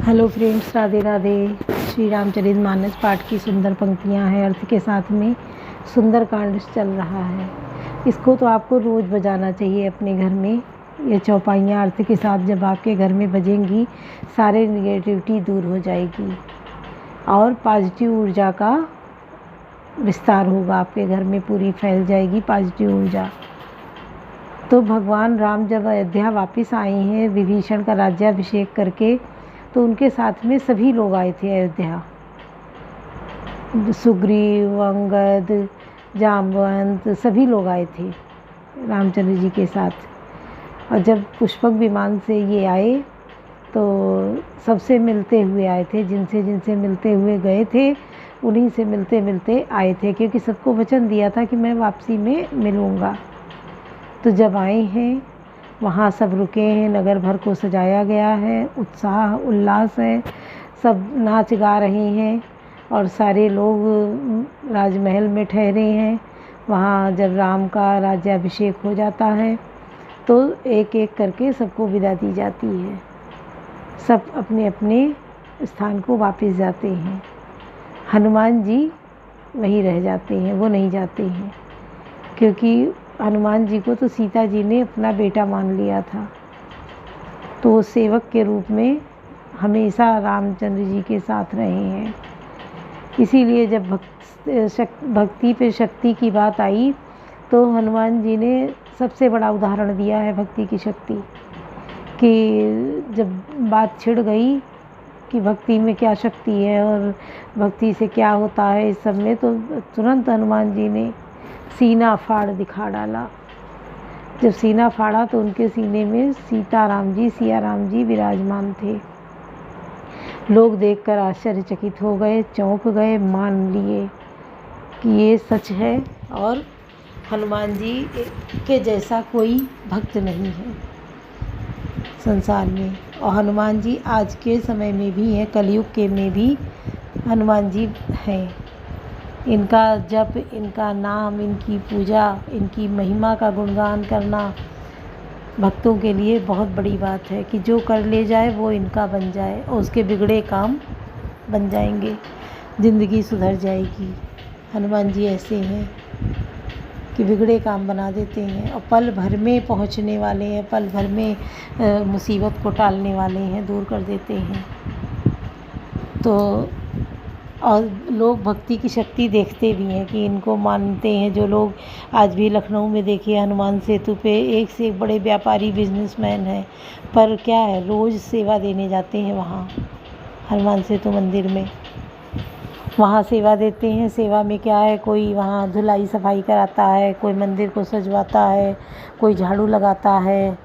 Hello friends, Radhe Radhe. Shri Ramcharitmanas पाठ की सुंदर पंक्तियां हैं। अर्थ के साथ में सुंदर कांड चल रहा है। इसको तो आपको रोज़ बजाना चाहिए अपने घर में। ये चौपाइयाँ अर्थ के साथ जब आपके घर में बजेंगी, सारे निगेटिविटी दूर हो जाएगी और पॉजिटिव ऊर्जा का विस्तार होगा। आपके घर में पूरी फैल जाएगी पॉजिटिव ऊर्जा। तो भगवान राम जब अयोध्या वापस आए हैं विभीषण का राज्याभिषेक करके, तो उनके साथ में सभी लोग आए थे अयोध्या। सुग्रीव, अंगद, जामवंत सभी लोग आए थे रामचंद्र जी के साथ। और जब पुष्पक विमान से ये आए तो सबसे मिलते हुए आए थे। जिनसे जिनसे मिलते हुए गए थे उन्हीं से मिलते मिलते आए थे, क्योंकि सबको वचन दिया था कि मैं वापसी में मिलूँगा। तो जब आए हैं वहाँ सब रुके हैं, नगर भर को सजाया गया है, उत्साह उल्लास है, सब नाच गा रहे हैं और सारे लोग राजमहल में ठहरे हैं। वहाँ जब राम का राज्याभिषेक हो जाता है तो एक एक करके सबको विदा दी जाती है। सब अपने अपने स्थान को वापस जाते हैं। हनुमान जी वहीं रह जाते हैं, वो नहीं जाते हैं, क्योंकि हनुमान जी को तो सीता जी ने अपना बेटा मान लिया था। तो वो सेवक के रूप में हमेशा रामचंद्र जी के साथ रहे हैं। इसीलिए जब भक्ति पे शक्ति की बात आई तो हनुमान जी ने सबसे बड़ा उदाहरण दिया है भक्ति की शक्ति कि जब बात छिड़ गई कि भक्ति में क्या शक्ति है और भक्ति से क्या होता है इस सब में, तो तुरंत हनुमान जी ने सीना फाड़ दिखा डाला। जब सीना फाड़ा तो उनके सीने में सिया राम जी विराजमान थे। लोग देखकर आश्चर्यचकित हो गए, चौंक गए, मान लिए कि ये सच है और हनुमान जी के जैसा कोई भक्त नहीं है संसार में। और हनुमान जी आज के समय में भी हैं, कलयुग के में भी हनुमान जी हैं। इनका जप, इनका नाम, इनकी पूजा, इनकी महिमा का गुणगान करना भक्तों के लिए बहुत बड़ी बात है कि जो कर ले जाए वो इनका बन जाए और उसके बिगड़े काम बन जाएंगे, ज़िंदगी सुधर जाएगी। हनुमान जी ऐसे हैं कि बिगड़े काम बना देते हैं और पल भर में पहुंचने वाले हैं, पल भर में मुसीबत को टालने वाले हैं, दूर कर देते हैं। तो और लोग भक्ति की शक्ति देखते भी हैं कि इनको मानते हैं। जो लोग आज भी लखनऊ में देखिए हनुमान सेतु पे एक से एक बड़े व्यापारी बिजनेसमैन हैं, पर क्या है, रोज़ सेवा देने जाते हैं वहाँ हनुमान सेतु मंदिर में। वहाँ सेवा देते हैं। सेवा में क्या है, कोई वहाँ धुलाई सफाई कराता है, कोई मंदिर को सजवाता है, कोई झाड़ू लगाता है।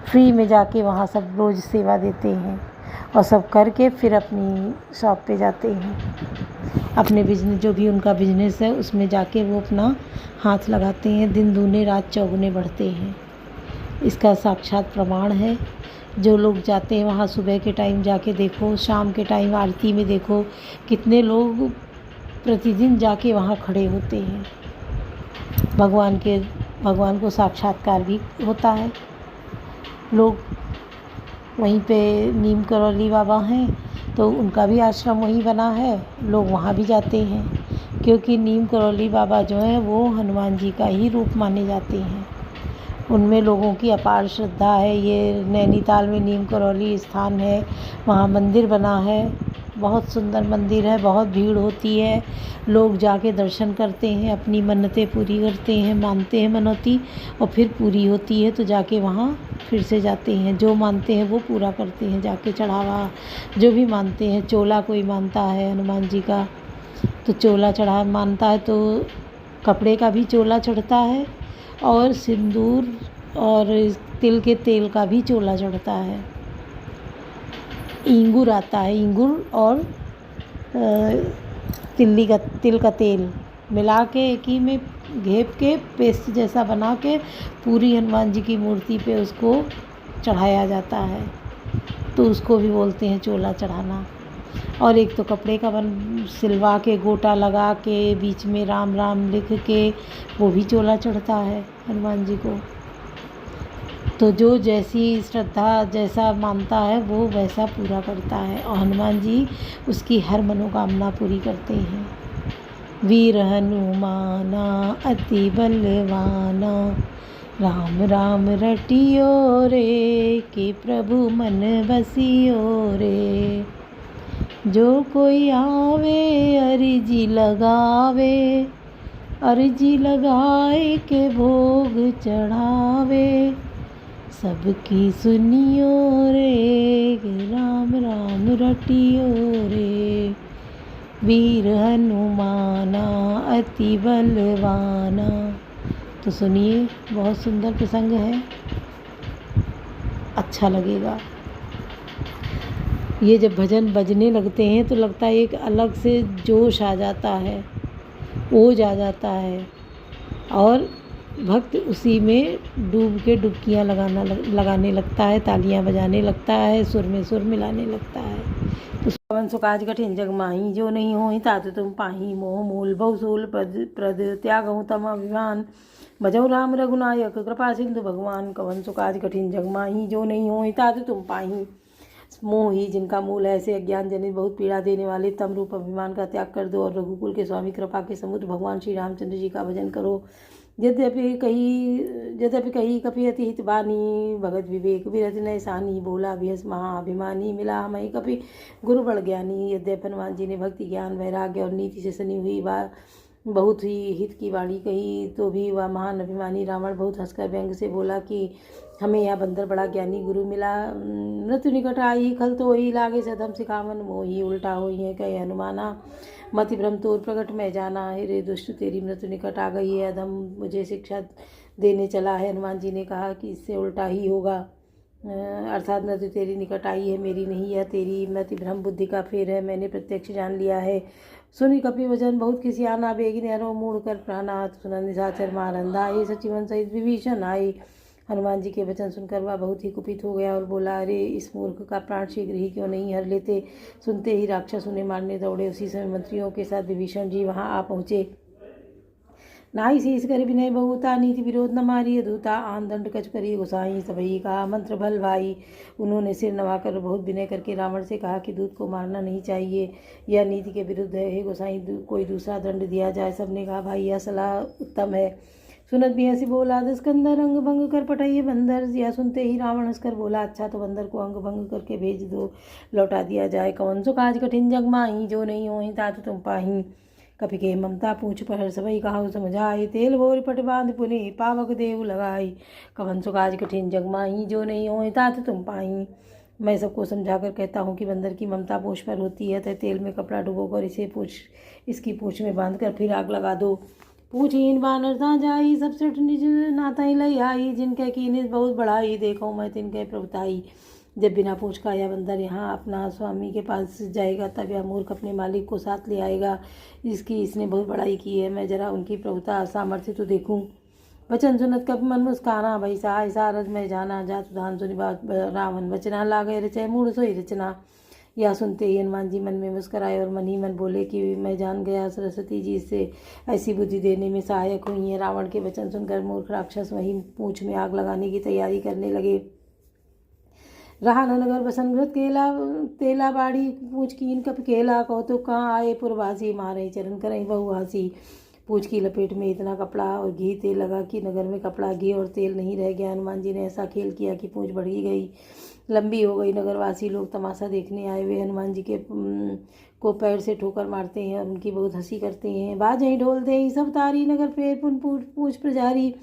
फ्री में जाके वहाँ सब रोज़ सेवा देते हैं और सब करके फिर अपनी शॉप पे जाते हैं। अपने बिजनेस, जो भी उनका बिजनेस है उसमें जाके वो अपना हाथ लगाते हैं। दिन दूने रात चौगुने बढ़ते हैं। इसका साक्षात प्रमाण है। जो लोग जाते हैं वहाँ सुबह के टाइम जाके देखो, शाम के टाइम आरती में देखो, कितने लोग प्रतिदिन जाके वहाँ खड़े होते हैं। भगवान को साक्षात्कार भी होता है। लोग वहीं पे नीम करौली बाबा हैं तो उनका भी आश्रम वहीं बना है, लोग वहाँ भी जाते हैं, क्योंकि नीम करौली बाबा जो हैं वो हनुमान जी का ही रूप माने जाते हैं। उनमें लोगों की अपार श्रद्धा है। ये नैनीताल में नीम करौली स्थान है, वहाँ मंदिर बना है, बहुत सुंदर मंदिर है, बहुत भीड़ होती है। लोग जाके दर्शन करते हैं, अपनी मन्नतें पूरी करते हैं, मानते हैं मनौती और फिर पूरी होती है तो जाके वहाँ फिर से जाते हैं। जो मानते हैं वो पूरा करते हैं, जाके चढ़ावा जो भी मानते हैं। चोला कोई मानता है हनुमान जी का तो चोला चढ़ा मानता है तो कपड़े का भी चोला चढ़ता है और सिंदूर और तिल के तेल का भी चोला चढ़ता है। इंगूर आता है, इंगूर और तिल का तेल मिला के एक ही में घेप के पेस्ट जैसा बना के पूरी हनुमान जी की मूर्ति पे उसको चढ़ाया जाता है, तो उसको भी बोलते हैं चोला चढ़ाना। और एक तो कपड़े का सिलवा के गोटा लगा के बीच में राम राम लिख के वो भी चोला चढ़ता है हनुमान जी को। तो जो जैसी श्रद्धा जैसा मानता है वो वैसा पूरा करता है, और हनुमान जी उसकी हर मनोकामना पूरी करते हैं। वीर हनुमाना अति बलवाना, राम राम रटियो रे, कि प्रभु मन बसियो रे। जो कोई आवे अर्जी लगावे, अर्जी लगाए के भोग चढ़ावे, सबकी सुनियो रे, राम राम रटियो रे। वीर हनुमाना अति बलवाना। तो सुनिए, बहुत सुंदर प्रसंग है, अच्छा लगेगा। ये जब भजन बजने लगते हैं तो लगता है एक अलग से जोश आ जाता है, ओज आ जाता है, और भक्त उसी में डूब के डुबकियाँ लगाने लगता है, तालियां बजाने लगता है, सुर में सुर मिलाने लगता है। तो पवन सुकाज कठिन जग माही, जो नहीं होहि तात तुम पाही। मोह मूल बहुसूल प्रद त्यागहु तम अभिमान, भजऊ राम रघुनायक कृपा सिंधु भगवान। कवन सुकाज कठिन जग माही, जो नहीं होहि तात तुम पाही। मोह ही जिनका मूल है, ऐसे अज्ञान जनित बहुत पीड़ा देने वाले तम रूप अभिमान का त्याग कर दो, और रघुकुल के स्वामी कृपा के समुद्र भगवान श्री रामचंद्र जी का भजन करो। यद्यपि कही कपि अति हित बानी, भगत विवेक विरत नय सानी। बोला बिहस महाअभिमानी, मिला मई कपि गुरु बड़ ज्ञानी। यद्यपि हनुमान जी ने भक्ति ज्ञान वैराग्य और नीति से सनी हुई बहुत ही हित की वाणी कही, तो भी वह महान अभिमानी रावण बहुत हंसकर व्यंग से बोला कि हमें यह बंदर बड़ा ज्ञानी गुरु मिला। मृत्यु निकट आई खल तो ही लागे सदम सिखावन, मोही उल्टा होई है कहे हनुमाना। मति भ्रम तोर प्रकट में जाना, हे दुष्ट तेरी मृत्यु निकट आ गई है, अधम मुझे शिक्षा देने चला है। हनुमान जी ने कहा कि इससे उल्टा ही होगा, अर्थात मृत्यु तेरी निकट आई है, मेरी नहीं है, तेरी मति भ्रम बुद्धि का फेर है, मैंने प्रत्यक्ष जान लिया है। सुनी कपि वचन बहुत किसी आना, बेगी नहरों मूड़ कर प्राणात। सुना निशाचर मारंदा, ये सचिवन सहित विभीषण आए। हनुमान जी के वचन सुनकर वह बहुत ही कुपित हो गया और बोला, अरे इस मूर्ख का प्राण शीघ्र ही क्यों नहीं हर लेते। सुनते ही राक्षस उन्हें मारने दौड़े। उसी समय मंत्रियों के साथ विभीषण जी वहां आ पहुँचे। नाई शीस कर विनय बहुता, नीति विरोध न मारी दूता। आन दंड कच करी गुसाई, सबई का मंत्र भल भाई। उन्होंने सिर नवाकर बहुत विनय करके रावण से कहा कि दूत को मारना नहीं चाहिए, यह नीति के विरुद्ध है। हे गोसाई, कोई दूसरा दंड दिया जाए। सबने कहा, भाई यह सलाह उत्तम है। सुनत भी ऐसी बोला, दस्कंदर अंग भंग कर पटाइए बंदर। यह सुनते ही रावण हंसकर बोला, अच्छा तो बंदर को अंग भंग करके भेज दो, लौटा दिया जाए। कौन सो काज कठिन जग माही, जो नहीं होहि तात तुम पाही। कपि के ममता पूछ पर सबई कहाऊ समझाई, तेल भोर पट बांध पुनि पावक देव लगाई। कवन सो काज कठिन जग माही, जो नहीं होहि तात तुम पाही। मैं सबको समझाकर कहता हूँ कि बंदर की ममता पूछ पर होती है, तो तेल में कपड़ा डुबोकर इसकी पूछ में बांधकर फिर आग लगा दो। पूछहीन बानर ता जाई, सब सिठ निज नाताई लई आई। जिनके कीनिस बहुत बढ़ाई, देखो मैं तिनके प्रभुताई। जब बिना पूछ का यह बंदर यहाँ अपना स्वामी के पास जाएगा, तब यह मूर्ख अपने मालिक को साथ ले आएगा। इसने बहुत बड़ाई की है, मैं जरा उनकी प्रभुता सामर्थ्य तो देखूं। वचन सुनत कपि मन मुस्काना, भई सहाय सारद में जाना। जातु धान सुनि बात रावण वचना, लागे रचय मूढ़ सोई रचना। यह सुनते ही हनुमान जी मन में मुस्कराए और मन ही मन बोले कि मैं जान गया, सरस्वती जी से ऐसी बुद्धि देने में सहायक हुई है। रावण के वचन सुनकर मूर्ख राक्षस वहीं पूंछ में आग लगाने की तैयारी करने लगे। रहा नगर बसन घृत केला, तेला बाड़ी पूछ कीन कप केला। कौतुक कहाँ आए पुरवासी, मारे चरण करई बहु हासी। पूछ की लपेट में इतना कपड़ा और घी तेल लगा कि नगर में कपड़ा घी और तेल नहीं रह गया। हनुमान जी ने ऐसा खेल किया कि पूंछ बढ़ ही गई, लंबी हो गई। नगरवासी लोग तमाशा देखने आए, वे हनुमान जी के को पैर से ठोकर मारते हैं और उनकी बहुत हंसी करते हैं। बाजहीं ढोल दे सब तारी, नगर पेड़ पुन पूछ प्रजारी।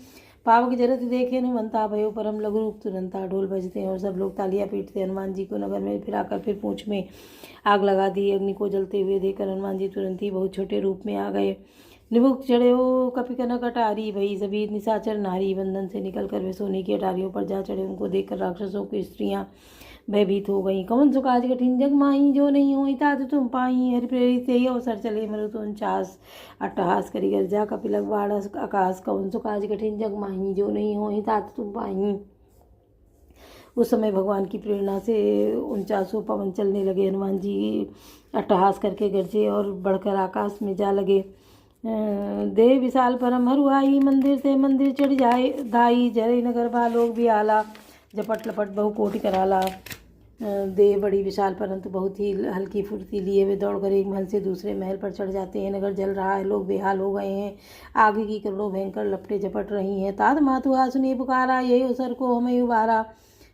पावक जरत देखे हनुमंता, भयो परम लघु रूप तुरंता। ढोल बजते हैं और सब लोग तालियां पीटते। हनुमान जी को नगर में फिराकर फिर पूंछ में आग लगा दी। अग्नि को जलते हुए देखकर हनुमान जी तुरंत ही बहुत छोटे रूप में आ गए। निबुक चढ़े हो कपि कनक अटारी, भई सभी निशाचर नारी। बंधन से निकलकर वे सोने की अटारियों पर जा चढ़े। उनको देखकर राक्षसों की स्त्रियां भयभीत हो गईं। कवन सो काज कठिन जग माही, जो नहीं होई तात तुम पाई। हरि प्रेरित ही अवसर चले मरुत 49, अट्टहास करी गर्जा कपिलक बाढ़ आकाश। कवन सो काज कठिन जग माही, जो नहीं होई तात तुम पाई। उस समय भगवान की प्रेरणा से 49 पवन चलने लगे। हनुमान जी अट्टहास करके गरजे और बढ़कर आकाश में जा लगे। दे विशाल परम हरुआई, मंदिर से मंदिर चढ़ जाए दाई। जरे नगर बा लोग भी आला, झपट लपट बहु कोटि कराला। देह बड़ी विशाल परंतु बहुत ही हल्की फुर्ती लिए वे दौड़कर एक महल से दूसरे महल पर चढ़ जाते हैं। नगर जल रहा है, लोग बेहाल हो गए हैं, आगे की करोड़ों भयंकर लपटें झपट रही हैं। तात मातु सुने पुकारा, यही अवसर को हमें उबारा।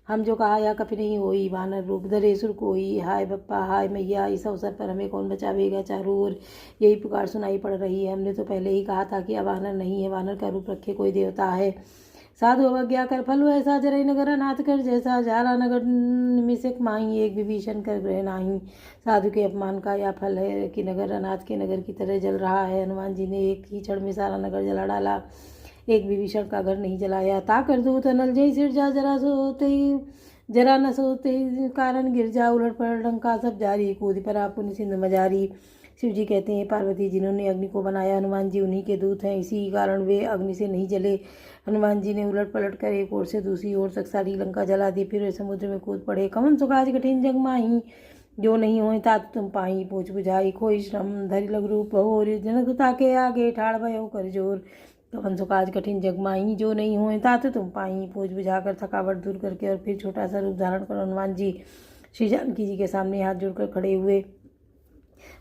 हम जो कहा या कभी नहीं होई, वानर रूप धरे सुर कोई। हाय बप्पा हाय मैया, इस अवसर पर हमें कौन बचावेगा। चारों ओर यही पुकार सुनाई पड़ रही है। हमने तो पहले ही कहा था कि अब वानर नहीं है, वानर का रूप रखे कोई देवता है। साधु अवज्ञा कर फल ऐसा, जरई नगर अनाथ कर जैसा। झाला नगर निमिषक माही, एक विभीषण कर ग्रह नाही। साधु के अपमान का यह फल है कि नगर अनाथ के नगर की तरह जल रहा है। हनुमान जी ने एक ही क्षण में सारा नगर जला डाला, एक विभीषण का घर नहीं जलाया। ताकर दूत अनल जय सिर जा, जरा न सोते कारण गिर जा। उलट पलट लंका सब जारी, कूद परा पुण्य सिंधु मजारी। शिव जी कहते हैं, पार्वती जिन्होंने अग्नि को बनाया, हनुमान जी उन्हीं के दूत हैं, इसी कारण वे अग्नि से नहीं जले। हनुमान जी ने उलट पलट कर एक ओर से दूसरी ओर तक सारी लंका जला दी। फिर वे समुद्र में कूद पड़े। कवन सुकाज कठिन जग माही, जो नहीं होए तात तुम पाही। पूछ बुझाई खोई श्रम, धरि लघु रूप भोर। जनक के आगे ठाड़ भयो कर जोर। कवन सुकाज कठिन जग माही, जो नहीं होए तात तुम पाही। पूछ बुझाकर थकावट दूर करके और फिर छोटा सा रूप धारण कर हनुमान जी श्री जानकी जी के सामने हाथ जोड़कर खड़े हुए।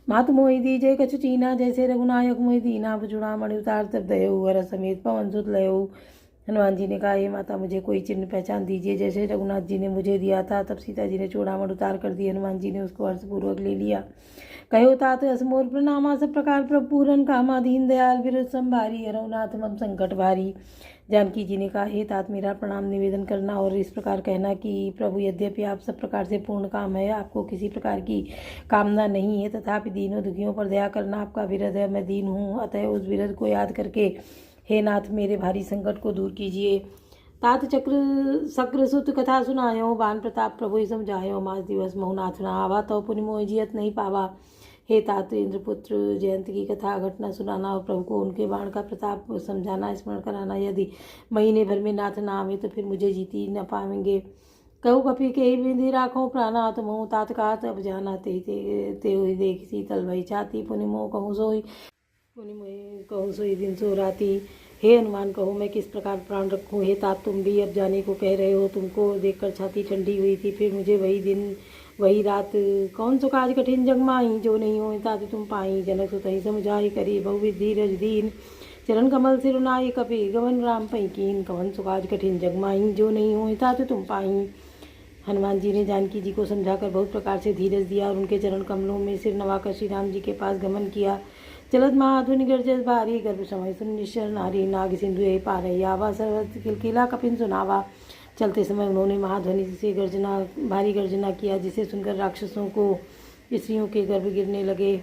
मात मोहि दीजय कछु चीना, जैसे रघुनायक मोहि दीना। चूड़ामणि उतार तब दयो, वर समेत पवन सुत लयो। हनुमान जी ने कहा, हे माता, मुझे कोई चिन्ह पहचान दीजिए, जैसे रघुनाथ जी ने मुझे दिया था। तब सीता जी ने चूड़ामणि उतार कर दी। हनुमान जी ने उसको हर्षपूर्वक ले लिया। कहो तात असमोर प्रणामा, सब प्रकार प्रभु पूरन कामा। दीन दयाल विरत संभारी, हरहुनाथ मम संकट भारी। जानकी जी ने कहा, हे तात, मेरा प्रणाम निवेदन करना और इस प्रकार कहना कि प्रभु, यद्यपि आप सब प्रकार से पूर्ण काम है, आपको किसी प्रकार की कामना नहीं है, तथापि दीनों दुखियों पर दया करना आपका विरध है। मैं दीन हूँ, अतः उस विरध को याद करके हे नाथ, मेरे भारी संकट को दूर कीजिए। तात शक्र सुत कथा सुनायो, बान प्रताप प्रभु समझायो। मास दिवस महु नाथ न आवा, तो पुनि मोहि जियत नहीं पावा। हे तात, इंद्रपुत्र जयंत की कथा घटना सुनाना और प्रभु को उनके बाण का प्रताप समझाना, स्मरण कराना। यदि महीने भर में नाथ ना आवे तो फिर मुझे जीती न पाएंगे। कहू कपि के ही विधि राखो प्राणा, तुम तात कहत अब जाना। ते हुई देख शीतल भई छाती, पुनि मोह कहूँ सोई, पुनि मोह कहूँ सोई दिन सो राती। हे हनुमान, कहो मैं किस प्रकार प्राण रखूँ। हे तात, तुम भी अब जाने को कह रहे हो। तुमको देखकर छाती ठंडी हुई थी, फिर मुझे वही दिन वही रात। कौन सो काज कठिन जग माही, जो नहीं हो तात तुम पाई। जनक सुतहि समुझाई, करी बहुविध धीरज दीन। चरण कमल सिर नाई, कपि गमन राम पई कीन। कवन सो काज कठिन जग माही, जो नहीं हो तात तुम पाई। हनुमान जी ने जानकी जी को समझाकर बहुत प्रकार से धीरज दिया और उनके चरण कमलों में सिर नवाकर श्री राम जी के पास गमन किया। चलत महाधुनि गर्जस भारी, गर्भ समय सुन निश्चर नारी। नाग सिंधु यही पार आवा, सर्वत्र किलकिला कपिन सुनावा। चलते समय उन्होंने महाध्वनि से भारी गर्जना किया, जिसे सुनकर राक्षसों को स्त्रियों के गर्भ गिरने लगे।